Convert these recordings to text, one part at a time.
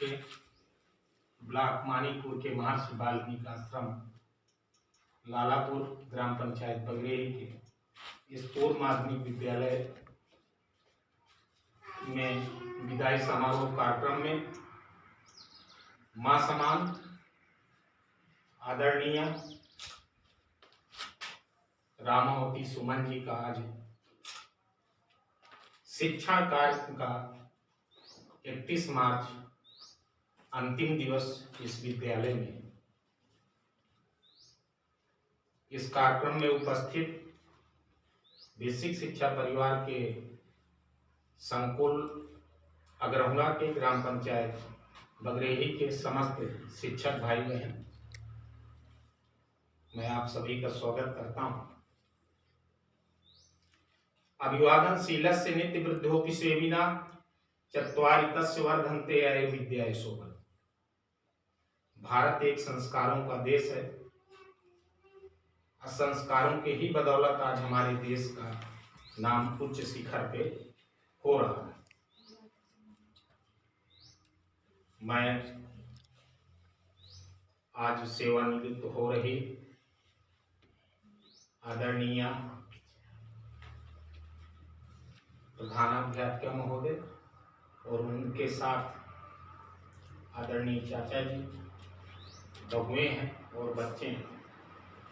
के ब्लॉक मानिकपुर के महर्षि वाल्मीकि आश्रम लालापुर ग्राम पंचायत बगरेही के इस पूर्व माध्यमिक विद्यालय में विदाई समारोह कार्यक्रम में मां समान आदरणीय रामावती सुमन जी का आज शिक्षा कार्य का 31 मार्च अंतिम दिवस इस विद्यालय में। इस कार्यक्रम में उपस्थित बेसिक शिक्षा परिवार के संकुल अग्रहुआ के ग्राम पंचायत बगरेही के समस्त शिक्षक भाई बहन, मैं आप सभी का स्वागत करता हूं। अभिवादनशीलस्य नित्य वृद्धोपि सेविना चत्वारि तस्य वर्धन्ते आयुर्विद्याय शोभन। भारत एक संस्कारों का देश है। संस्कारों के ही बदौलत आज हमारे देश का नाम उच्च शिखर पे हो रहा है। मैं आज सेवानिवृत्त हो रही आदरणीय प्रधानाध्यापिका महोदय और उनके साथ आदरणीय चाचा जी, बहुएं हैं और बच्चे हैं,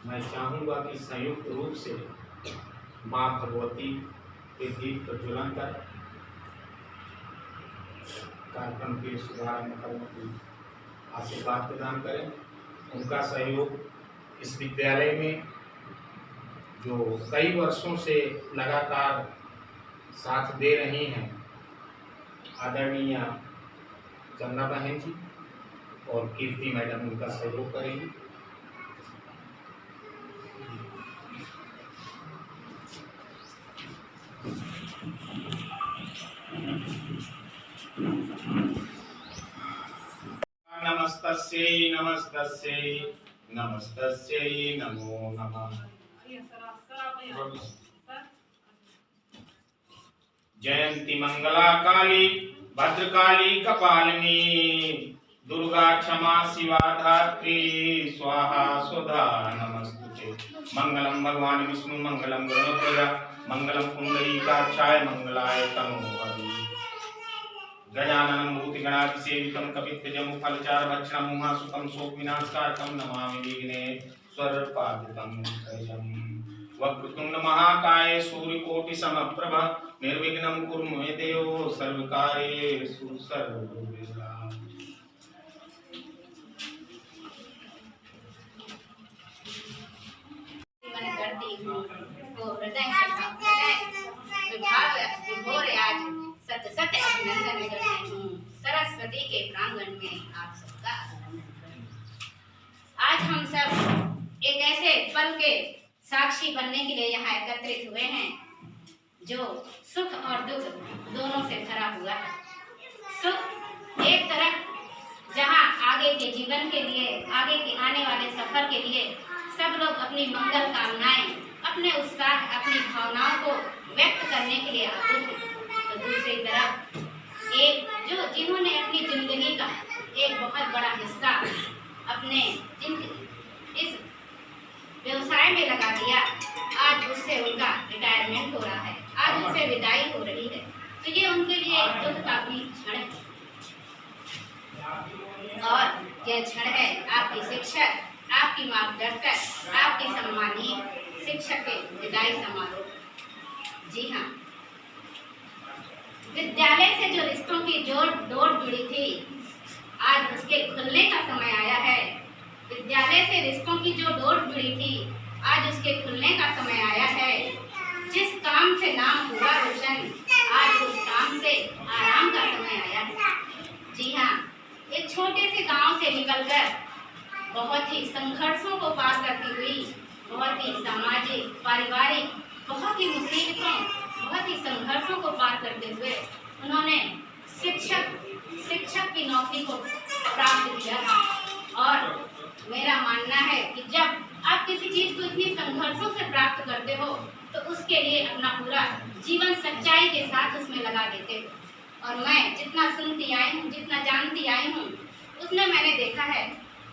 मैं चाहूँगा कि संयुक्त रूप से माँ भगवती के दीप प्रज्वलन कर कार्यक्रम के शुभारंभ करने की आशीर्वाद प्रदान करें। उनका सहयोग इस विद्यालय में जो कई वर्षों से लगातार साथ दे रही हैं आदरणीय चंदा बहन जी और कीर्ति मैडम, उनका सहयोग करेंगी। नमस्तस्यै नमस्तस्यै नमस्तस्यै नमो नमः। जयंती मंगला काली भद्रकाली कपालिनी दुर्गा क्षमा शिवा धात्री स्वाहा सुधा नमस्तुते। मंगलम भगवान विष्णु मंगलम गरुड़ध्वज मंगलम पुंडरीकाक्षाय मंगलाय तनोहरि। गजाननं भूतिगणाधिसेवितं कपित्थजमुफलचारभक्षणं उमासुतं शोकविनाशकारकं नमामि विघ्नेश्वरपादुकं शरणं। वक्रतुंड महाकाय सूर्यकोटि समप्रभ निर्विघ्नं कुरु मे देव सर्वकार्येषु सर्वदा। सत अभिनंदन करती हूँ सरस्वती के प्रांगण में आप सबका अभिनंदन। आज हम सब एक ऐसे पल के साक्षी बनने के लिए यहाँ एकत्रित हुए हैं जो सुख और दुख दोनों से भरा हुआ है। सुख एक तरफ जहाँ आगे के जीवन के लिए, आगे के आने वाले सफर के लिए सब लोग अपनी मंगल कामनाएं, अपने उत्साह, अपनी भावनाओं को व्यक्त करने के लिए आतुर हैं, तो दूसरी तरफ एक जो जिन्होंने अपनी जिंदगी का एक बहुत बड़ा हिस्सा अपने इस व्यवसाय में लगा दिया, आज उससे उनका रिटायरमेंट हो रहा है, आज उनसे विदाई हो रही है, तो ये उनके लिए दुख का भी क्षण है। और यह क्षण है आपकी शिक्षक, आपकी मार्गदर्शक, आपकी सम्मानीय शिक्षक के विदाई समारोह। जी हाँ, विद्यालय से जो रिश्तों की डोर जुड़ी थी, आज उसके खुलने का समय आया है। विद्यालय से रिश्तों की जो डोर जुड़ी थी, आज उसके खुलने का समय आया है। जिस काम से नाम हुआ रोशन, आज उस काम से आराम का समय आया है। जी हाँ, एक छोटे से गांव से निकलकर बहुत ही संघर्षों को पार करती हुई, बहुत ही सामाजिक, पारिवारिक, बहुत ही मुसीबतों, बहुत ही संघर्षों को पार करते हुए उन्होंने शिक्षक की नौकरी को प्राप्त किया। और मेरा मानना है कि जब आप किसी चीज को इतनी संघर्षों से प्राप्त करते हो तो उसके लिए अपना पूरा जीवन सच्चाई के साथ उसमें लगा देते हो। और मैं जितना सुनती आई हूँ, जितना जानती आई हूँ, उसमें मैंने देखा है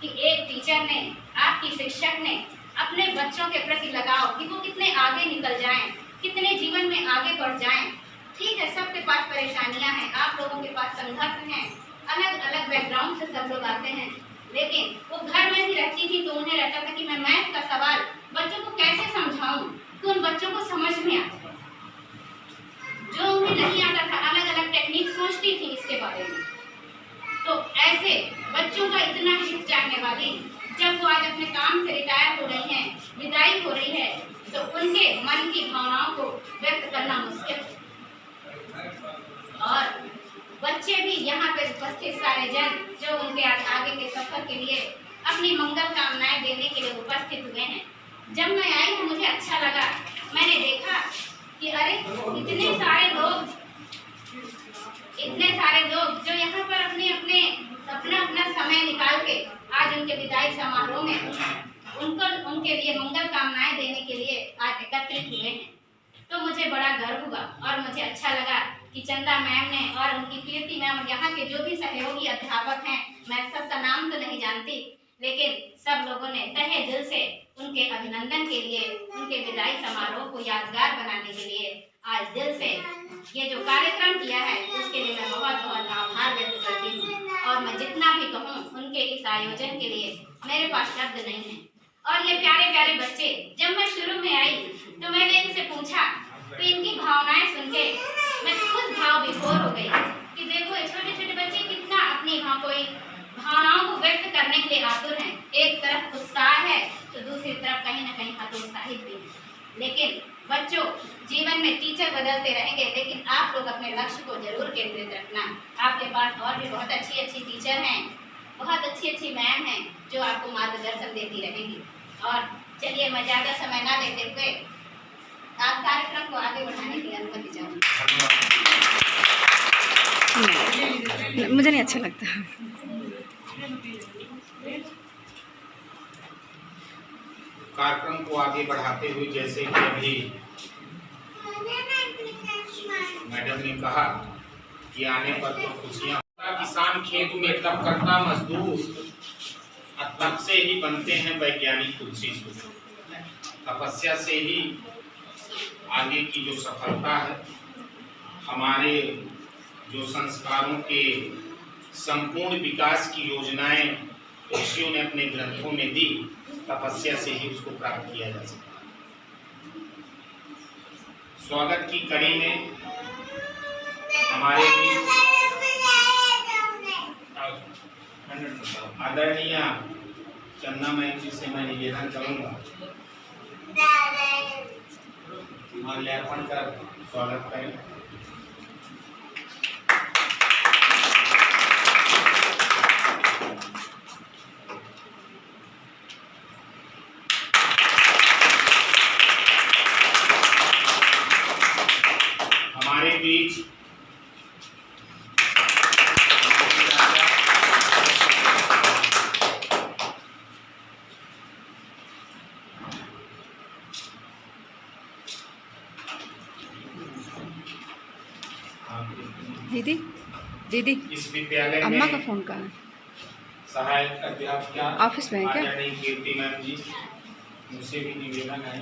कि एक टीचर ने, आपकी शिक्षक ने अपने बच्चों के प्रति लगाव कि वो कितने आगे निकल जाएं, कितने जीवन में आगे बढ़ जाएं। ठीक है, सबके पास परेशानियां हैं, आप लोगों के पास संघर्ष हैं, अलग अलग बैकग्राउंड से सब लोग आते हैं, लेकिन वो घर में भी रहती थी तो उन्हें रहता था कि मैं मैथ का सवाल बच्चों को कैसे समझाऊं कि उन बच्चों को समझ में आ जाए। जो उन्हें नहीं आता था, अलग अलग टेक्निक सोचती थी इसके बारे में। तो ऐसे बच्चों का इतना हित जानने वाली जब वो आज अपने काम से रिटायर हो रही हैं, विदाई हो रही है, तो उनके मन की भावनाओं को व्यक्त करना मुश्किल है। और बच्चे भी यहाँ पे उपस्थित सारे जन जो उनके आगे के सफर के लिए अपनी मंगल कामनाएं देने के लिए उपस्थित हुए हैं। जब मैं आई तो मुझे अच्छा लगा, मैंने देखा कि अरे इतने सारे लोग जो यहाँ पर अपना समय निकाल के आज उनके विदाई समारोह में उनके लिए मंगल कामनाएं देने के लिए आज एकत्रित हुए हैं। तो मुझे बड़ा गर्व हुआ और मुझे अच्छा लगा कि चंदा मैम ने और उनकी कीर्ति मैम और यहाँ के जो भी सहयोगी अध्यापक हैं, मैं सबका नाम तो नहीं जानती, लेकिन सब लोगों ने तहे दिल से उनके अभिनंदन के लिए, उनके विदाई समारोह को यादगार बनाने के लिए आज दिल से ये जो कार्यक्रम किया है उसके लिए मैं बहुत बहुत आभार व्यक्त करती हूँ। और मैं जितना भी कहूँ उनके इस आयोजन के लिए मेरे पास शब्द नहीं है। और ये प्यारे प्यारे बच्चे, जब मैं शुरू में आई तो मैंने इनसे पूछा तो इनकी भावनाएं सुन के मैं खुद भाव विभोर हो गई कि देखो ये छोटे छोटे बच्चे कितना अपनी भावनाओं को व्यक्त करने के लिए आतुर हैं। एक तरफ उत्साह है तो दूसरी तरफ कहीं ना कहीं हतोत्साहित भी है। लेकिन बच्चों, जीवन में टीचर बदलते रहेंगे, लेकिन आप लोग अपने लक्ष्य को जरूर केंद्रित रखना। आपके पास और भी बहुत अच्छी अच्छी टीचर हैं, बहुत अच्छी अच्छी मैम हैं जो आपको मार्गदर्शन देती रहेगी। और चलिए मैं ज़्यादा समय ना लेते हुए आप कार्यक्रम को आगे बढ़ाने की अनुमति चाहूँगी। मुझे नहीं अच्छा लगता। कार्यक्रम को आगे बढ़ाते हुए जैसे कि अभी मैडम ने कहा कि आने पर तो खुशियाँ, किसान खेत में तब करता मजदूर, तब से ही बनते हैं वैज्ञानिक तुलसी सूत्र। तपस्या से ही आगे की जो सफलता है, हमारे जो संस्कारों के संपूर्ण विकास की योजनाएं ऋषियों ने अपने ग्रंथों में दी, तपस्या से ही उसको प्राप्त किया जा सकता है। स्वागत की कड़ी में हमारे आदरणीय चंदा मैम जी से मैं निवेदन करूंगा माल्यार्पण कर स्वागत करें। हमारे बीच दीदी दीदी इस विद्यालय अम्मा में का फोन कहाँ है? सहायक अध्यापिका ऑफिस में है क्या? आदरणीय कीर्ति मैम जी, मुझसे भी निवेदन है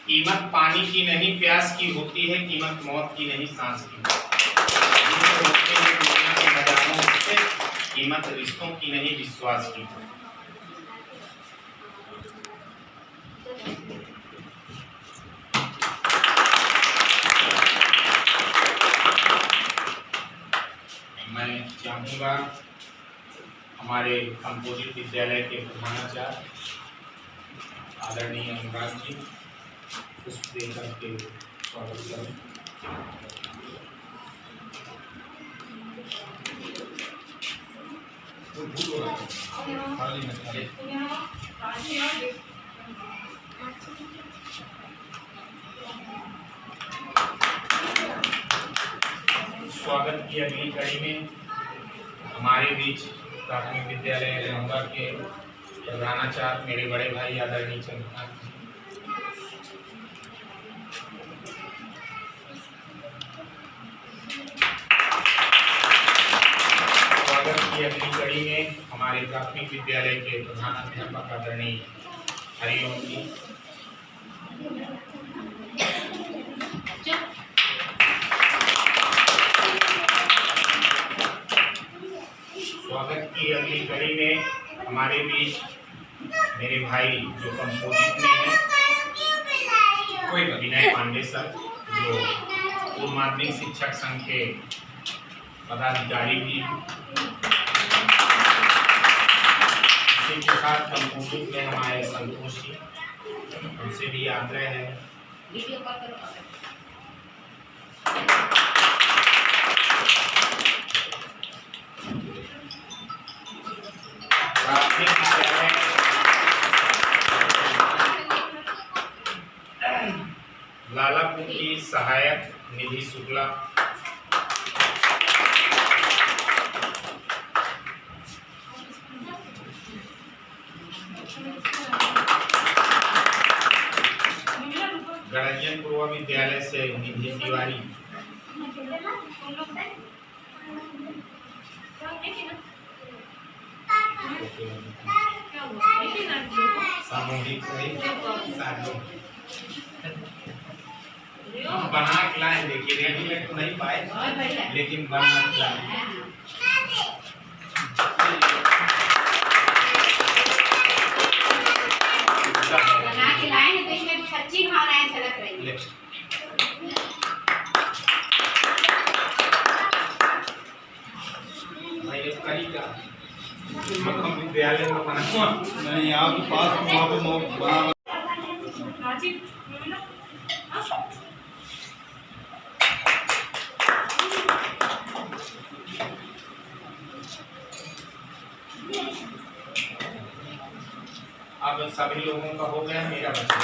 कीमत पानी की नहीं प्यास की होती है, कीमत मौत की नहीं सांस की। दुनिया के बाजारों से कीमत रिश्तों की नहीं विश्वास की। मैं चाहूँगा हमारे कंपोजिट विद्यालय के प्रधानाचार्य आदरणीय अनुराग जी पुष्प देकर के स्वागत करें। स्वागत की अगली कड़ी में हमारे बीच प्राथमिक विद्यालय रंगा के प्रधानाचार्य मेरे बड़े भाई आदरणीय चंद्रकांत जी, हमारे प्राथमिक विद्यालय के प्रधानाध्यापक आदरणीय हरिओम जी, स्वागत की अगली कड़ी में हमारे बीच मेरे भाई जो कंपोजिट में हैं, विनय पांडे सर, जो पूर्व माध्यमिक शिक्षक संघ के पदाधिकारी भी, इसी के साथ कंपोजिट में हमारे संतोष जी, उनसे भी आग्रह है वीडियो कॉल करो। प्राथमिक विद्यालय लालापुर की सहायक निधि शुक्ला, गणजन पूर्व विद्यालय से निधि तिवारी, सामूहिक बना के लाए, देखिए रेडीमेड तो नहीं पाए लेकिन बना के लाए। बना के लाए हैं तो इसमें सच्ची भावनाएं झलक रही हैं। भाई ये करी का हम विद्यालय में बना नहीं, आपके पास वहाँ पे बना अब सभी लोगों का हो गया, मेरा बचा।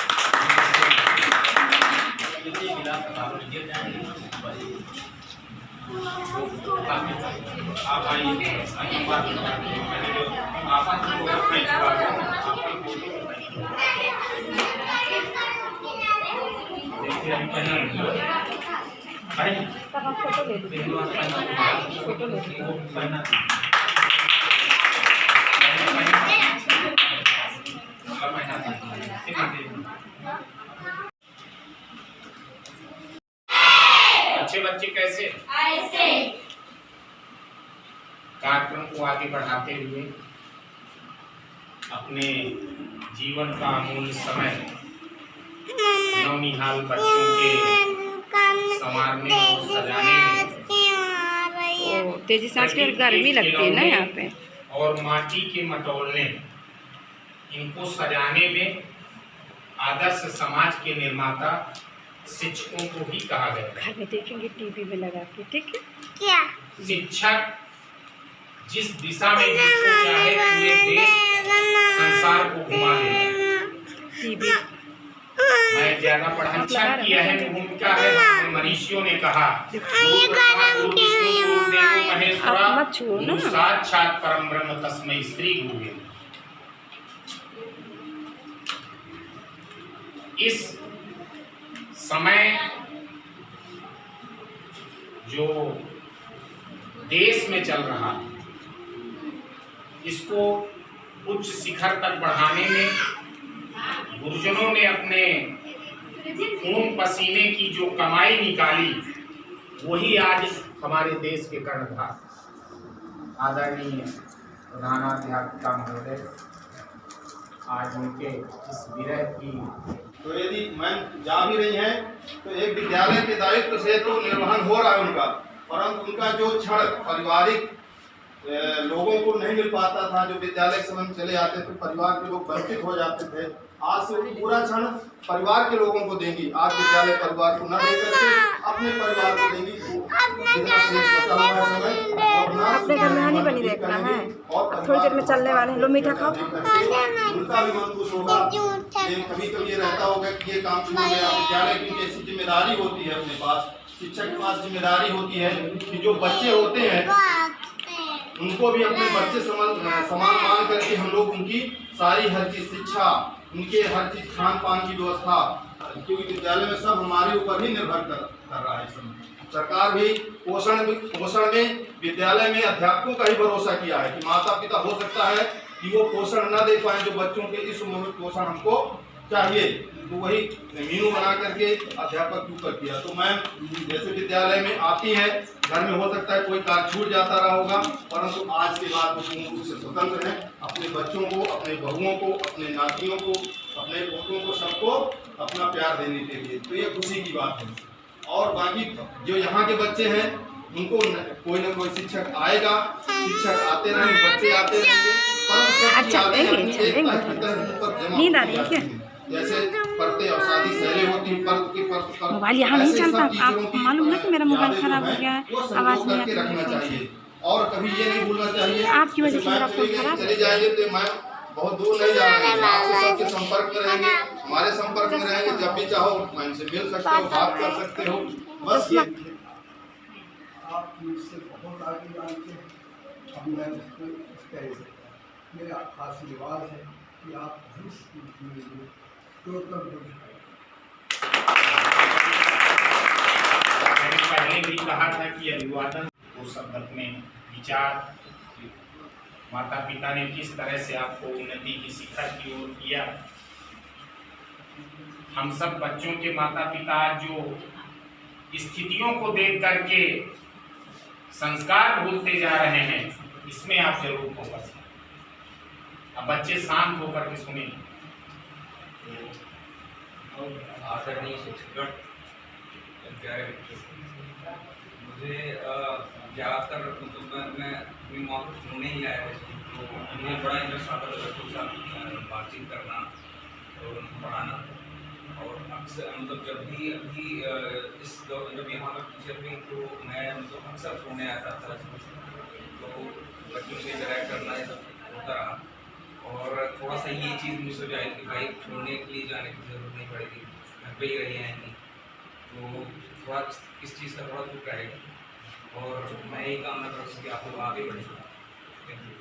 आप आइए, अच्छे बच्चे कैसे ऐसे कार्यक्रम को आगे बढ़ाते हुए अपने जीवन का अमूल्य समय नौनिहाल बच्चों के संवारने और सजाने में, तेजी सांस की गर्मी लगती है ना यहाँ पे, और माटी के मटोलने, इनको सजाने में आदर्श समाज के निर्माता शिक्षकों को ही कहा गया है। घर में देखेंगे टीवी में लगा के, ठीक है क्या शिक्षक जिस दिशा में जिसको चाहे पूरे देश संसार को घुमा देगा। टीवी मैं ज्यादा पढ़ा की अहम भूमिका है, मनीषियों ने कहा आप मत छुओ ना। साक्षात परम ब्रह्म तस्मै श्री गुरुवे। इस समय जो देश में चल रहा, इसको उच्च शिखर तक बढ़ाने में गुरुजनों ने अपने खून पसीने की जो कमाई निकाली, वही आज हमारे देश के कर्णधार आदरणीय प्रधानाध्यापिका महोदय आज उनके इस विरह की, तो यदि मैम जा भी रही हैं तो एक विद्यालय के दायित्व से तो निर्वहन हो रहा है उनका, परंतु उनका जो क्षण पारिवारिक लोगों को नहीं मिल पाता था, जो विद्यालय के समय चले आते थे परिवार के लोग वंचित हो जाते थे, आज से पूरा क्षण परिवार के लोगों को देंगी। आज विद्यालय परिवार को न देकर के अपने परिवार को देंगी। अपने घर में हानि बनी देखना है, थोड़ी देर में चलने वाले हैं, लो मीठा खाओ। उनका भी मन खुश होगा। कभी कभी ये रहता होगा कि ये काम छूट गया, विद्यालय की ऐसी जिम्मेदारी होती है, अपने पास शिक्षक के पास जिम्मेदारी होती है कि जो बच्चे होते हैं उनको भी अपने बच्चे समान मान करके हम लोग उनकी सारी हर चीज शिक्षा, उनके हर चीज खान पान की व्यवस्था, क्योंकि विद्यालय में सब हमारे ऊपर ही निर्भर कर रहा है। सरकार भी पोषण में विद्यालय में अध्यापकों का ही भरोसा किया है कि माता पिता हो सकता है कि वो पोषण न दे पाए जो बच्चों के इस उम्र में पोषण हमको चाहिए, तो वही मेनू बना करके अध्यापक के ऊपर किया। तो मैम जैसे विद्यालय में आती है, घर में हो सकता है कोई कार्य छूट जाता रहा होगा, परंतु आज के बाद वो पूर्ण रूप से स्वतंत्र है अपने बच्चों को, अपने बहुओं को, अपने नातियों को, अपने पोतों को, सबको अपना प्यार देने के लिए। तो ये खुशी की बात है। और बाकी जो यहाँ के बच्चे हैं उनको कोई ना कोई शिक्षक आएगा, शिक्षक आते रहेंगे, बच्चे आते रहेंगे, नींद आ रही है क्या? जैसे परतें और शादी शैली होती हैं, परत के परत मोबाइल यहाँ नहीं चलता, आपको मालूम है कि मेरा मोबाइल खराब हो गया है, आवाज़ नहीं आती रखना चाहिए। और कभी ये नहीं भूलना चाहिए आपकी वजह से मेरा फोन खराब चले जाएंगे तो मैं बहुत दूर नहीं जा रहे हैं, आपसे सबके संपर्क में रहेंगे, हमारे संपर्क में रहेंगे, जब भी चाहो मैं इनसे मिल सकते हो, बात कर सकते हो। बस ये आप मुझसे बहुत आगे जानते हैं, अब मैं उसको कह सकता हूँ। मेरा आशीर्वाद है कि आप भविष्य में टोटल मैंने पहले भी कहा था कि अभिवादन वो सब में विचार माता पिता ने किस तरह से आपको उन्नति की शिखर की ओर किया। हम सब बच्चों के माता पिता जो स्थितियों को देख करके संस्कार भूलते जा रहे हैं, इसमें आप जरूर फोकस करें। अब बच्चे शांत होकर के सुने। आदरणीय शिक्षकगण, प्यारे बच्चों, मुझे ज़्यादातर मतलब मैं अपनी माँ को सुनने ही आया है, तो मुझे बड़ा इंटरेस्ट आता था बच्चों के साथ बातचीत करना और उनको पढ़ाना। और अक्सर मतलब जब भी अभी इस दौर जब यहाँ पर टीचर भी, तो मैं मतलब अक्सर सुनने आता था, तो बच्चों से इंटरेक्ट करना ये सब होता रहा। और थोड़ा सा ये चीज़ मिस हो जाएगी कि भाई छोड़ने के लिए जाने की ज़रूरत नहीं पड़ेगी, घर पे ही रही आएंगी, तो थोड़ा इस चीज़ का थोड़ा दुख रहेगा। और मैं यही कामना करूँ कि आप लोग आगे बढ़ें। Thank you.